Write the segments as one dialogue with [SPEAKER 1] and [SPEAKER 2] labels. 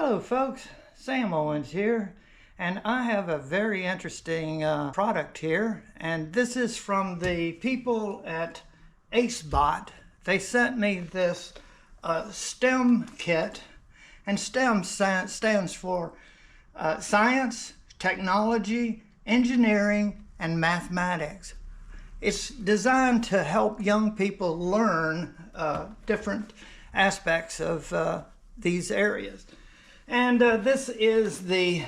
[SPEAKER 1] Hello folks, Sam Owens here, and I have a very interesting product here, and this is from the people at ACEBOTT. They sent me this STEM kit, and STEM stands for Science, Technology, Engineering, and Mathematics. It's designed to help young people learn different aspects of these areas. And this is the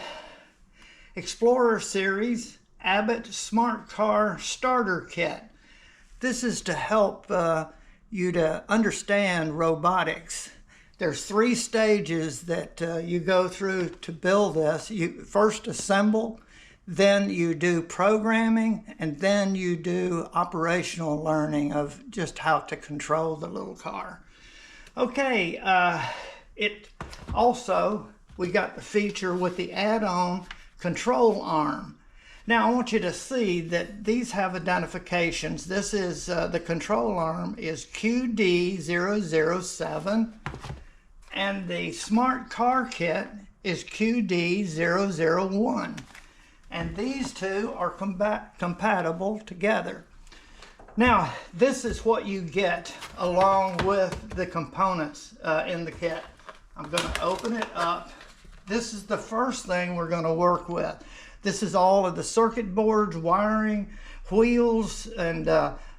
[SPEAKER 1] Explorer Series Abbott Smart Car Starter Kit. This is to help you to understand robotics. There's 3 stages that you go through to build this. You first assemble, then you do programming, and then you do operational learning of just how to control the little car. Okay, we got the feature with the add-on control arm. Now I want you to see that these have identifications. This is the control arm is QD007, and the smart car kit is QD001, and these two are compatible together. Now, this is what you get along with the components in the kit. I'm going to open it up. This is the first thing we're going to work with. This is all of the circuit boards, wiring, wheels, and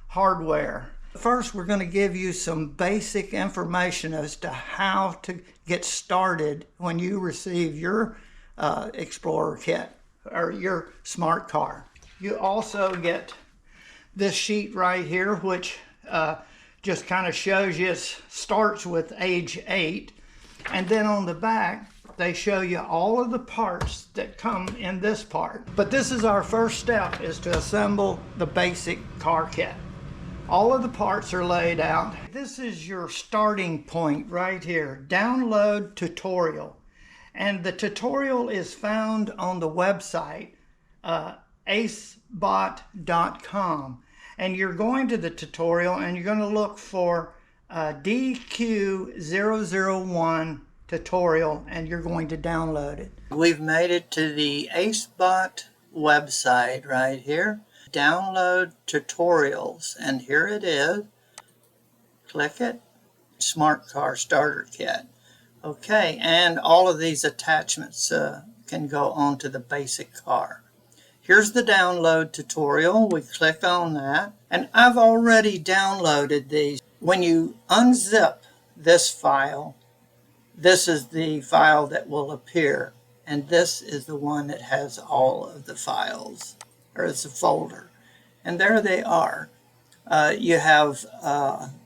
[SPEAKER 1] hardware. First, we're going to give you some basic information as to how to get started when you receive your Explorer kit or your smart car. You also get this sheet right here, which just kind of shows you, it starts with age 8, and then on the back they show you all of the parts that come in this part. But this is our first step, is to assemble the basic car kit. All of the parts are laid out. This is your starting point right here, download tutorial, and the tutorial is found on the website ACEBOTT.com, and you're going to the tutorial and you're going to look for DQ001 tutorial, and you're going to download it. We've made it to the ACEBOTT website right here. Download tutorials, and here it is. Click it. Smart Car Starter Kit. Okay, and all of these attachments can go onto the basic car. Here's the download tutorial. We click on that, and I've already downloaded these. When you unzip this file, this is the file that will appear, and this is the one that has all of the files, or it's a folder, and there they are. You have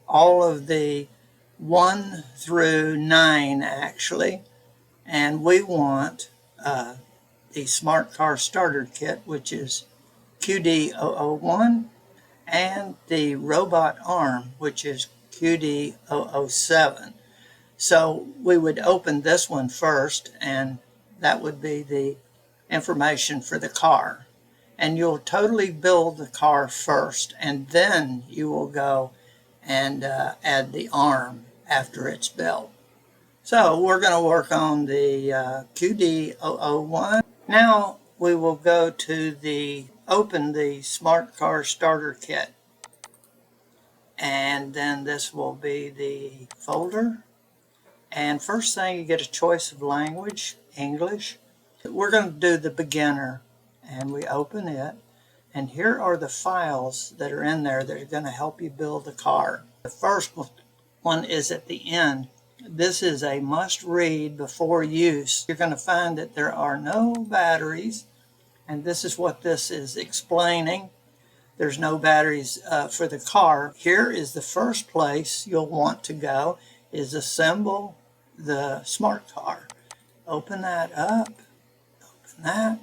[SPEAKER 1] all of the 1 through 9 actually, and we want the Smart Car Starter Kit, which is QD001, and the robot arm, which is QD007. So we would open this one first, and that would be the information for the car. And you'll totally build the car first, and then you will go and add the arm after it's built. So we're going to work on the QD001. Now we will go to open the Smart Car Starter Kit. And then this will be the folder. And first thing, you get a choice of language, English. We're going to do the beginner, and we open it. And here are the files that are in there that are going to help you build the car. The first one is at the end. This is a must read before use. You're going to find that there are no batteries, and this is what this is explaining. There's no batteries for the car. Here is the first place you'll want to go, is assemble the smart car. Open that up, open that,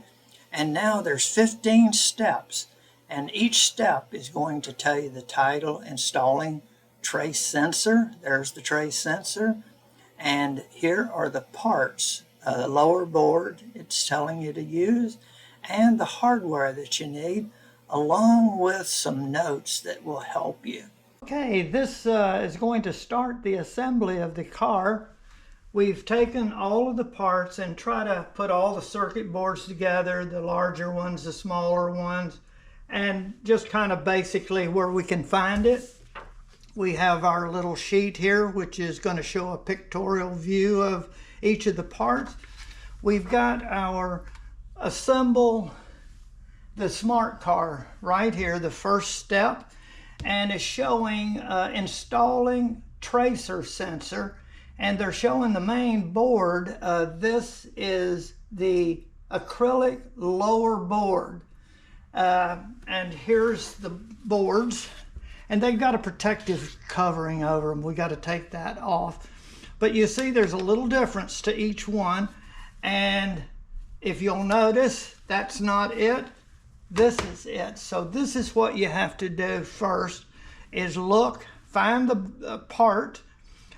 [SPEAKER 1] and now there's 15 steps, and each step is going to tell you the title: installing trace sensor. There's the trace sensor. And here are the parts, the lower board it's telling you to use, and the hardware that you need, along with some notes that will help you. Okay, this is going to start the assembly of the car. we've taken all of the parts and try to put all the circuit boards together, the larger ones, the smaller ones, and just kind of basically where we can find it. We have our little sheet here, which is going to show a pictorial view of each of the parts. We've got our assemble the smart car right here, the first step, and it's showing installing tracer sensor, and they're showing the main board. This is the acrylic lower board, and here's the boards, and they've got a protective covering over them. We got to take that off, but you see there's a little difference to each one, and if you'll notice, that's not it. This is it. So this is what you have to do first, is look, find the part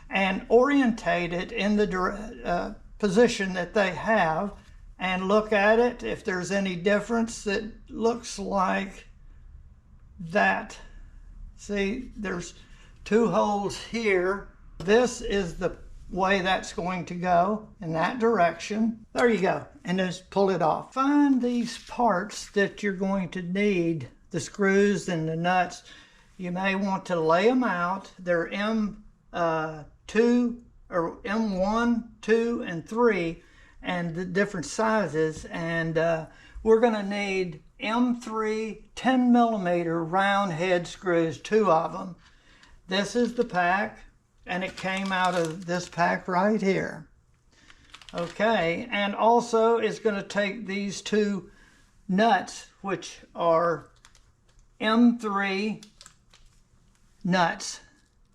[SPEAKER 1] and orientate it in the position that they have, and look at it. If there's any difference that looks like that. See, there's two holes here. This is the way that's going to go, in that direction. There you go, and just pull it off. Find these parts that you're going to need, the screws and the nuts. You may want to lay them out. They're M2 or M1, 2, and 3, and the different sizes, and we're going to need M3 10mm round head screws, 2 of them. This is the pack, and it came out of this pack right here. Okay, and also it's going to take these 2 nuts, which are M3 nuts,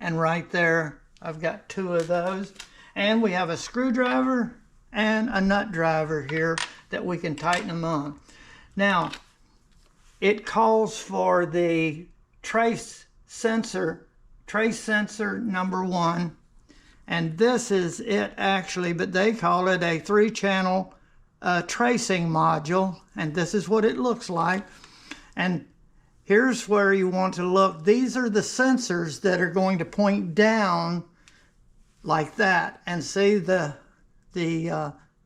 [SPEAKER 1] and right there I've got 2 of those, and we have a screwdriver and a nut driver here that we can tighten them on. Now, it calls for the trace sensor number 1, and this is it actually, but they call it a 3-channel tracing module, and this is what it looks like. And here's where you want to look. These are the sensors that are going to point down like that, and see the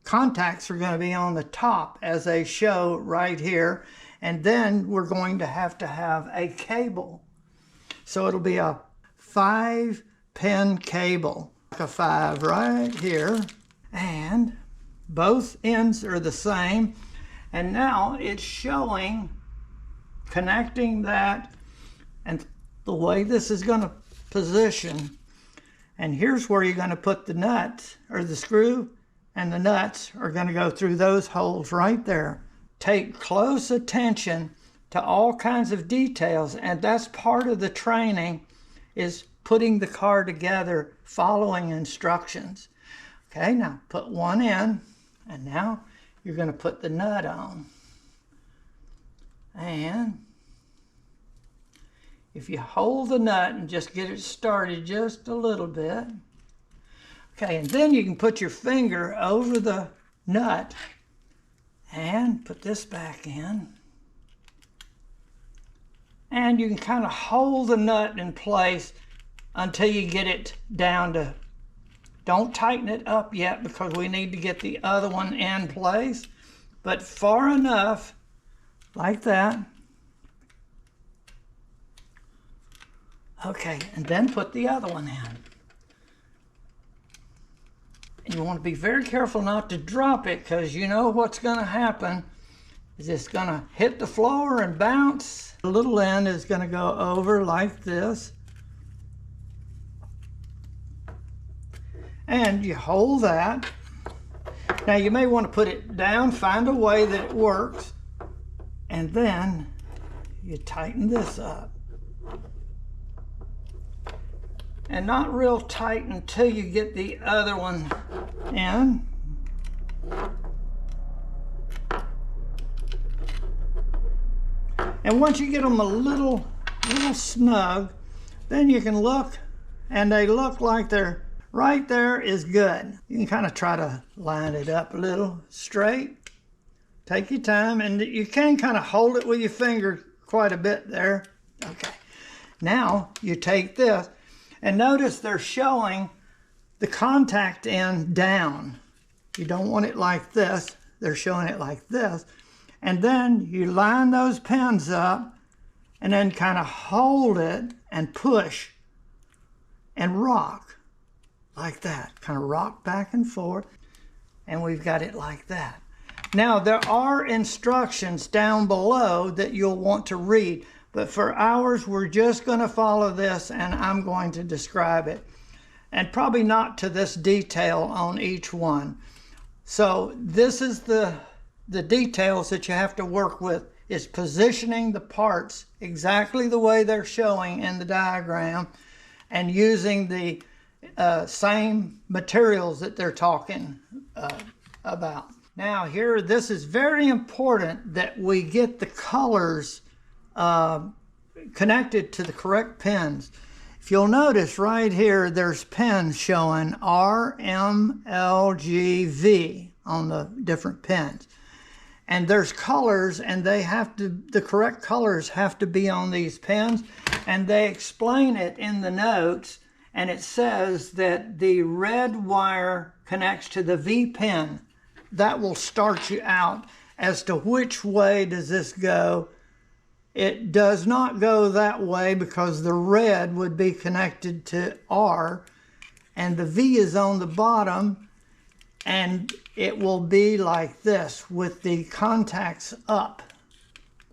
[SPEAKER 1] contacts are going to be on the top as they show right here, and then we're going to have a cable. So it'll be a 5-pin cable, a 5 right here, and both ends are the same. And now it's showing connecting that and the way this is going to position. And here's where you're going to put the nuts, or the screw and the nuts are going to go through those holes right there. Take close attention to all kinds of details, and that's part of the training, is putting the car together, following instructions. Okay, now put one in, and now you're going to put the nut on. And if you hold the nut and just get it started just a little bit. Okay, and then you can put your finger over the nut and put this back in. And you can kind of hold the nut in place until you get it down to, don't tighten it up yet because we need to get the other one in place, but far enough like that. Okay, and then put the other one in. And you want to be very careful not to drop it, because you know what's going to happen is it's going to hit the floor and bounce. The little end is going to go over like this. And you hold that. Now you may want to put it down, find a way that it works, and then you tighten this up. And not real tight until you get the other one in. And once you get them a little snug, then you can look, and they look like they're right there is good. You can kind of try to line it up a little straight. Take your time, and you can kind of hold it with your finger quite a bit there. Okay, now you take this, and notice they're showing the contact end down. You don't want it like this. They're showing it like this. And then you line those pins up and then kind of hold it and push and rock like that. Kind of rock back and forth. And we've got it like that. Now there are instructions down below that you'll want to read. But for ours, we're just going to follow this and I'm going to describe it. And probably not to this detail on each one. So this is the details that you have to work with, is positioning the parts exactly the way they're showing in the diagram and using the same materials that they're talking about. Now here, this is very important that we get the colors connected to the correct pins. If you'll notice right here, there's pins showing R, M, L, G, V on the different pins. And there's colors, and they have to, the correct colors have to be on these pins. And they explain it in the notes, and it says that the red wire connects to the V pin. That will start you out as to which way does this go. It does not go that way because the red would be connected to R and the V is on the bottom, and it will be like this with the contacts up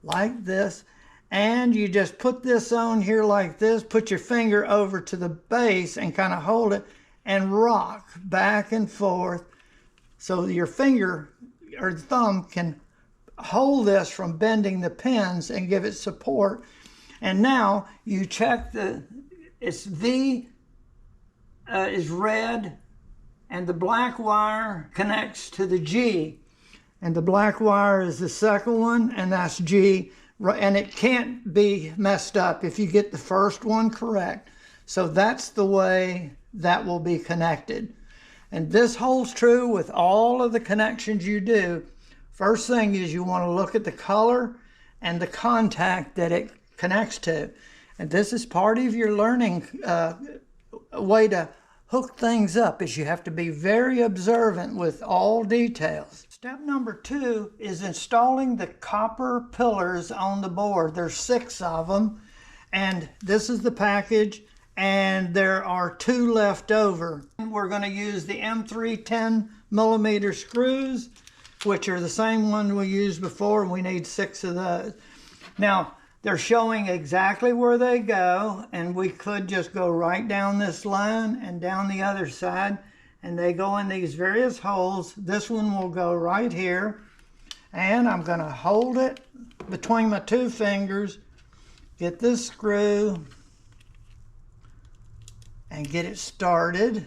[SPEAKER 1] like this. And you just put this on here like this, put your finger over to the base and kind of hold it and rock back and forth so your finger or thumb can hold this from bending the pins and give it support. And now you check it's V is red and the black wire connects to the G. And the black wire is the second one, and that's G. And it can't be messed up if you get the first one correct. So that's the way that will be connected. And this holds true with all of the connections you do. First thing is you want to look at the color and the contact that it connects to. And this is part of your learning way to hook things up, is you have to be very observant with all details. Step number 2 is installing the copper pillars on the board. There's 6 of them, and this is the package, and there are 2 left over. We're going to use the M3 10mm screws, which are the same one we used before, and we need 6 of those. Now, they're showing exactly where they go, and we could just go right down this line and down the other side, and they go in these various holes. This one will go right here, and I'm going to hold it between my 2 fingers, get this screw, and get it started.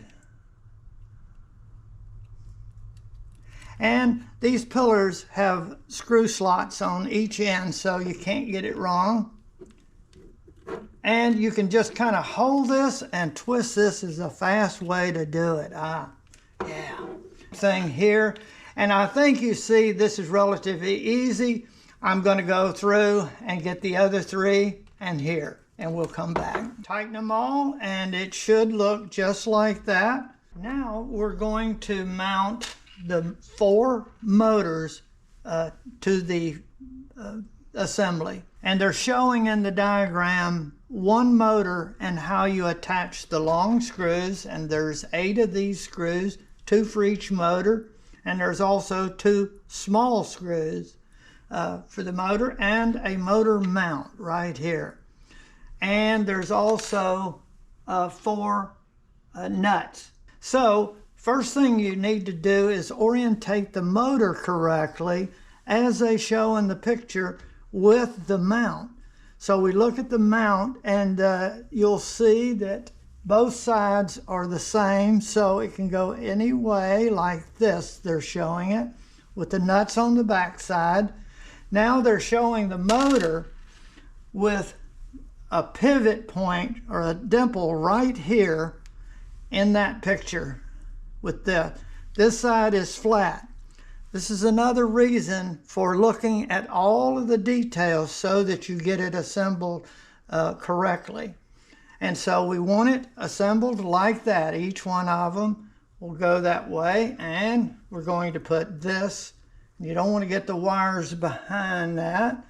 [SPEAKER 1] And these pillars have screw slots on each end, so you can't get it wrong. And you can just kind of hold this and twist. This is a fast way to do it. Yeah. Thing here. And I think you see this is relatively easy. I'm going to go through and get the other 3 and here, and we'll come back. Tighten them all, and it should look just like that. Now we're going to mount the 4 motors to the assembly, and they're showing in the diagram 1 motor and how you attach the long screws, and there's 8 of these screws, 2 for each motor, and there's also 2 small screws for the motor and a motor mount right here. And there's also 4 nuts. So first thing you need to do is orientate the motor correctly as they show in the picture with the mount. So we look at the mount, and you'll see that both sides are the same, so it can go any way like this. They're showing it with the nuts on the back side. Now they're showing the motor with a pivot point or a dimple right here in that picture. With this side is flat. This is another reason for looking at all of the details so that you get it assembled correctly. And so we want it assembled like that. Each one of them will go that way, and we're going to put this. You don't want to get the wires behind that.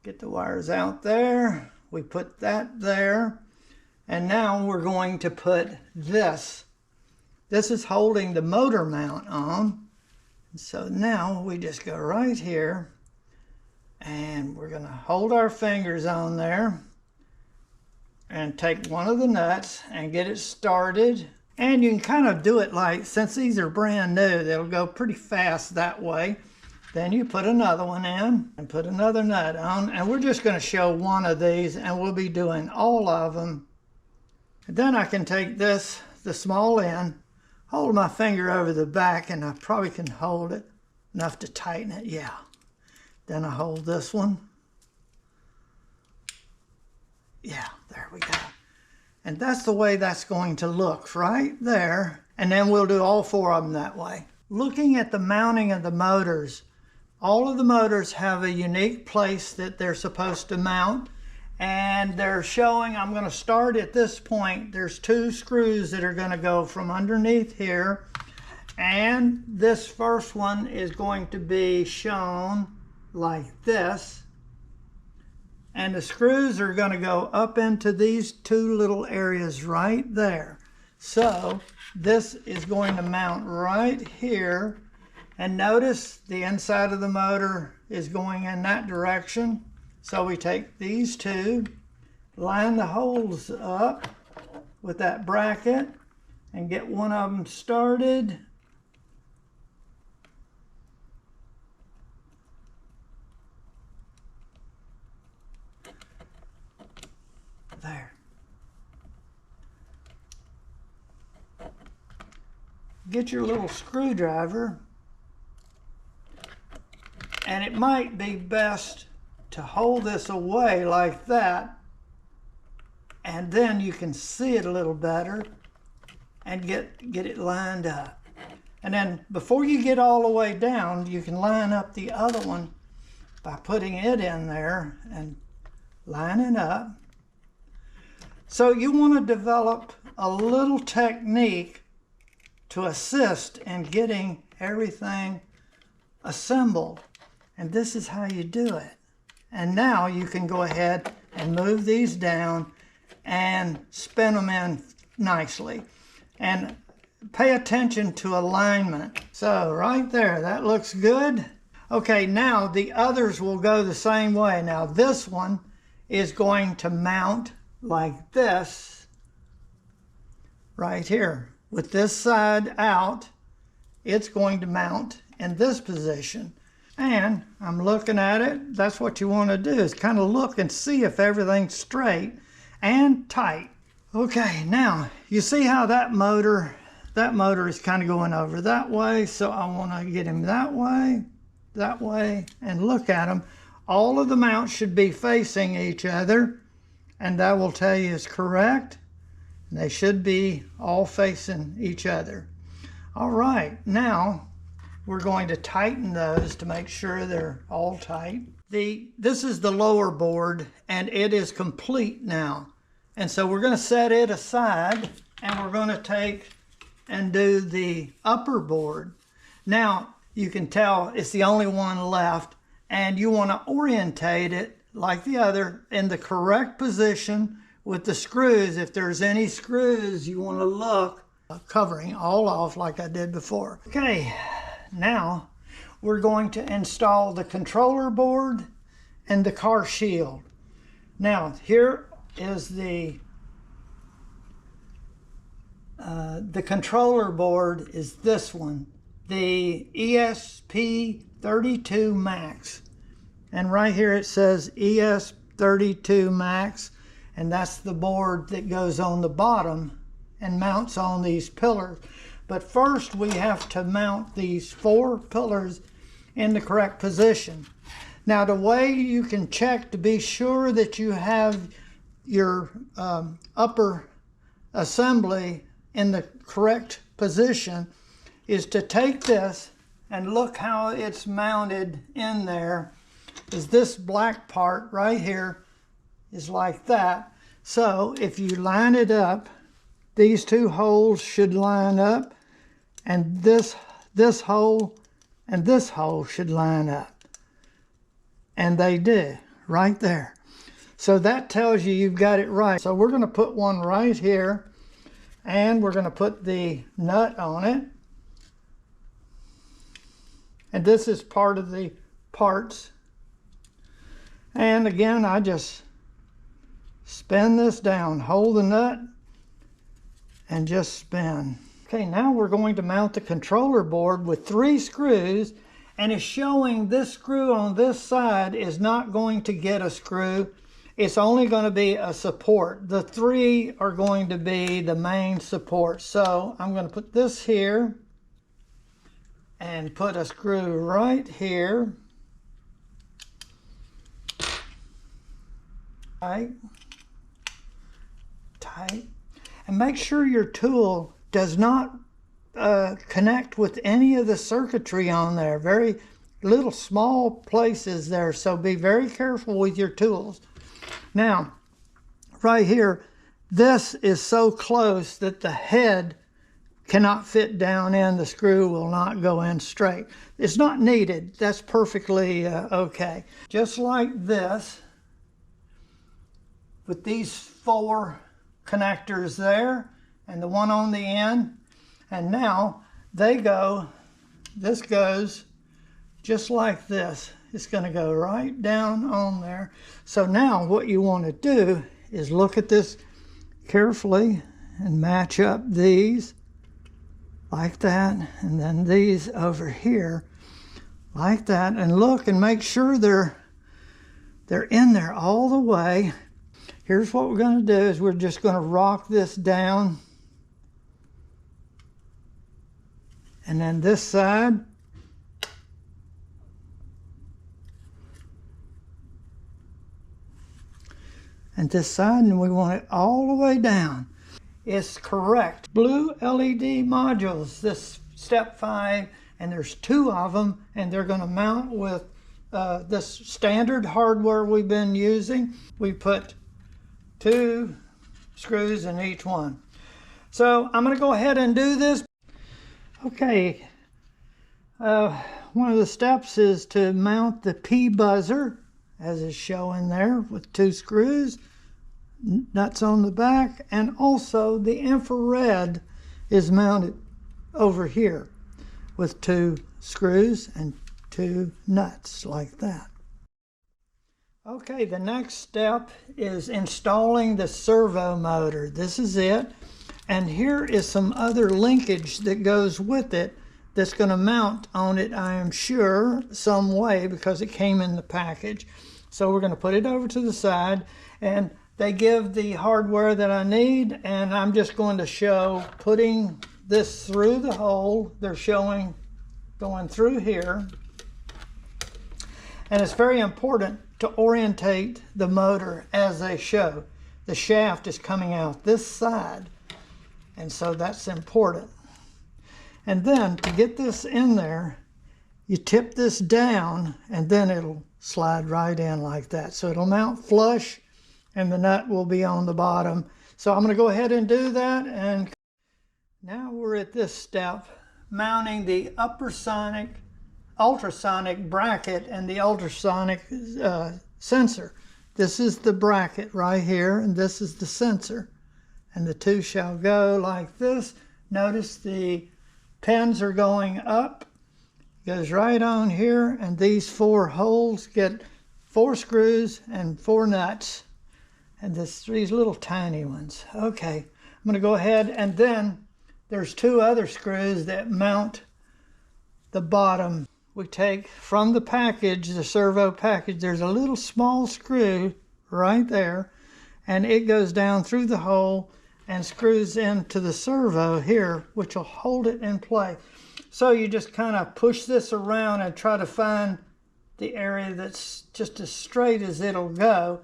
[SPEAKER 1] Get the wires out there. We put that there. And now we're going to put this. This is holding the motor mount on. So now we just go right here, and we're going to hold our fingers on there and take one of the nuts and get it started. And you can kind of do it like, since these are brand new, they'll go pretty fast that way. Then you put another one in and put another nut on, and we're just going to show one of these, and we'll be doing all of them. And then I can take this, the small end, hold my finger over the back, and I probably can hold it enough to tighten it. Yeah. Then I hold this one. Yeah, there we go. And that's the way that's going to look right there. And then we'll do all four of them that way. Looking at the mounting of the motors, all of the motors have a unique place that they're supposed to mount. And they're showing, I'm going to start at this point. There's 2 screws that are going to go from underneath here. And this first one is going to be shown like this. And the screws are going to go up into these 2 little areas right there. So this is going to mount right here. And notice the inside of the motor is going in that direction. So we take these 2, line the holes up with that bracket, and get one of them started. There. Get your little screwdriver, and it might be best to hold this away like that, and then you can see it a little better and get it lined up. And then before you get all the way down, you can line up the other one by putting it in there and lining up. So you want to develop a little technique to assist in getting everything assembled. And this is how you do it. And now you can go ahead and move these down and spin them in nicely. And pay attention to alignment. So right there, that looks good. Okay, now the others will go the same way. Now this one is going to mount like this right here. With this side out, it's going to mount in this position. And I'm looking at it. That's what you want to do, is kind of look and see if everything's straight and tight. Okay, now you see how that motor is kind of going over that way. So I want to get him that way, and look at them. All of the mounts should be facing each other, and that will tell you is correct. They should be all facing each other. All right, now we're going to tighten those to make sure they're all tight. This is the lower board, and it is complete now. And so we're going to set it aside, and we're going to take and do the upper board. Now you can tell it's the only one left, and you want to orientate it like the other in the correct position with the screws. If there's any screws, you want to look, covering all off like I did before. Okay, now we're going to install the controller board and the car shield. Now here is the controller board is this one, the ESP32 Max. And right here it says ES32 Max, and that's the board that goes on the bottom and mounts on these pillars. But first we have to mount these 4 pillars in the correct position. Now the way you can check to be sure that you have your upper assembly in the correct position is to take this and look how it's mounted in there. Is this black part right here is like that. So if you line it up, these two holes should line up, and this hole and this hole should line up. And they do, right there. So that tells you you've got it right. So we're going to put one right here, and we're going to put the nut on it. And this is part of the parts. And again, I just spin this down, hold the nut, and just spin. Okay, now we're going to mount the controller board with 3 screws, and it's showing this screw on this side is not going to get a screw. It's only going to be a support. The 3 are going to be the main support. So I'm going to put this here and put a screw right here. Tight. And make sure your tool does not connect with any of the circuitry on there. Very little small places there, so be very careful with your tools. Now, right here, this is so close that the head cannot fit down in. The screw will not go in straight. It's not needed. That's perfectly okay. Just like this, with these 4 connectors there and the one on the end, and now they go, this goes just like this. It's going to go right down on there. So now what you want to do is look at this carefully and match up these like that, and then these over here like that, and look and make sure they're in there all the way. Here's what we're going to do is we're just going to rock this down, and then this side, and this side, and we want it all the way down. It's correct. Blue LED modules, this step 5, and there's 2 of them, and they're going to mount with this standard hardware we've been using. We put 2 screws in each one. So I'm going to go ahead and do this. Okay, one of the steps is to mount the P buzzer, as is showing there, with 2 screws, nuts on the back, and also the infrared is mounted over here with 2 screws and 2 nuts like that. Okay, the next step is installing the servo motor. This is it, and here is some other linkage that goes with it that's going to mount on it, I am sure, some way, because it came in the package. So we're going to put it over to the side, and they give the hardware that I need, and I'm just going to show putting this through the hole. They're showing going through here, and it's very important to orientate the motor as they show. The shaft is coming out this side, and so that's important. And then to get this in there, you tip this down, and then it'll slide right in like that. So it'll mount flush, and the nut will be on the bottom. So I'm going to go ahead and do that. And now we're at this step, mounting the ultrasonic bracket and the ultrasonic sensor. This is the bracket right here, and this is the sensor. And the 2 shall go like this. Notice the pins are going up. Goes right on here, and these 4 holes get 4 screws and 4 nuts, and these little tiny ones. Okay, I'm going to go ahead, and then there's 2 other screws that mount the bottom. We take from the package, the servo package, there's a little small screw right there, and it goes down through the hole and screws into the servo here, which will hold it in place. So you just kind of push this around and try to find the area that's just as straight as it'll go.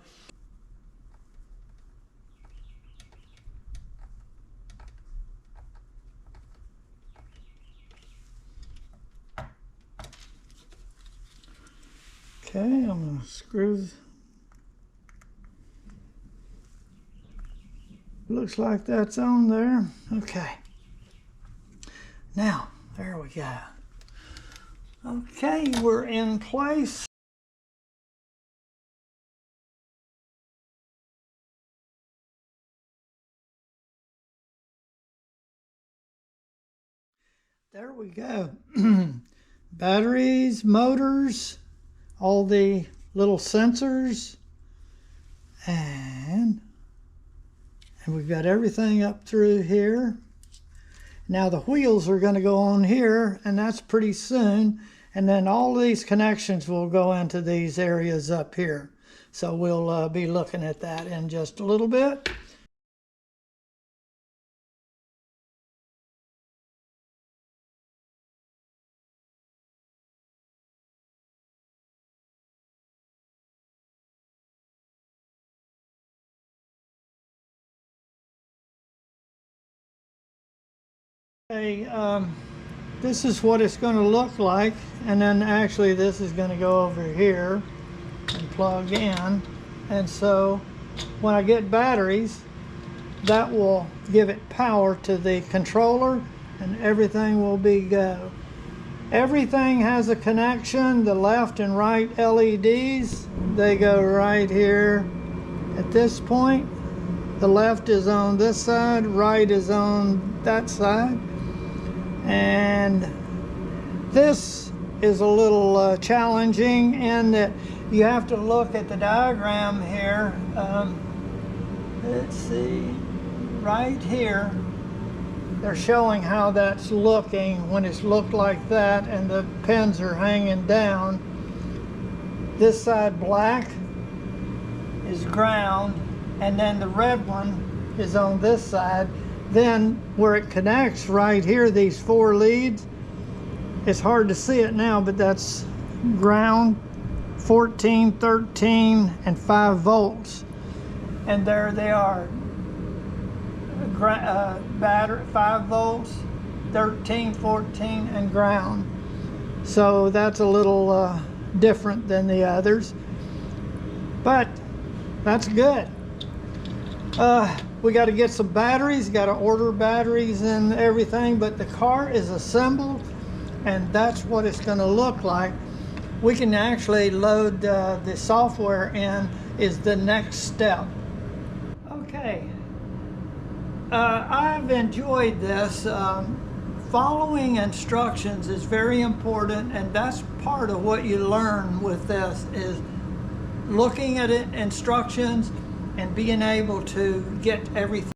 [SPEAKER 1] Okay, I'm going to screw. Looks like that's on there. Okay. Now, there we go. Okay, we're in place. There we go. Batteries, motors, all the little sensors, and we've got everything up through here. Now the wheels are going to go on here, and that's pretty soon. And then all these connections will go into these areas up here. So we'll be looking at that in just a little bit. Okay, this is what it's going to look like, and then actually this is going to go over here and plug in. And so when I get batteries, that will give it power to the controller, and everything will be go. Everything has a connection. The left and right LEDs, they go right here at this point. The left is on this side, right is on that side. And this is a little challenging in that you have to look at the diagram here. Let's see, right here, they're showing how that's looking when it's looked like that and the pins are hanging down. This side black is ground, and then the red one is on this side. Then where it connects right here, these 4 leads, it's hard to see it now, but that's ground, 14, 13, and 5 volts. And there they are. Battery, 5 volts, 13, 14, and ground. So that's a little different than the others, but that's good. We got to get some batteries, got to order batteries and everything, but the car is assembled, and that's what it's going to look like. We can actually load the software in, is the next step. Okay, I've enjoyed this. Following instructions is very important, and that's part of what you learn with this, is looking at instructions and being able to get everything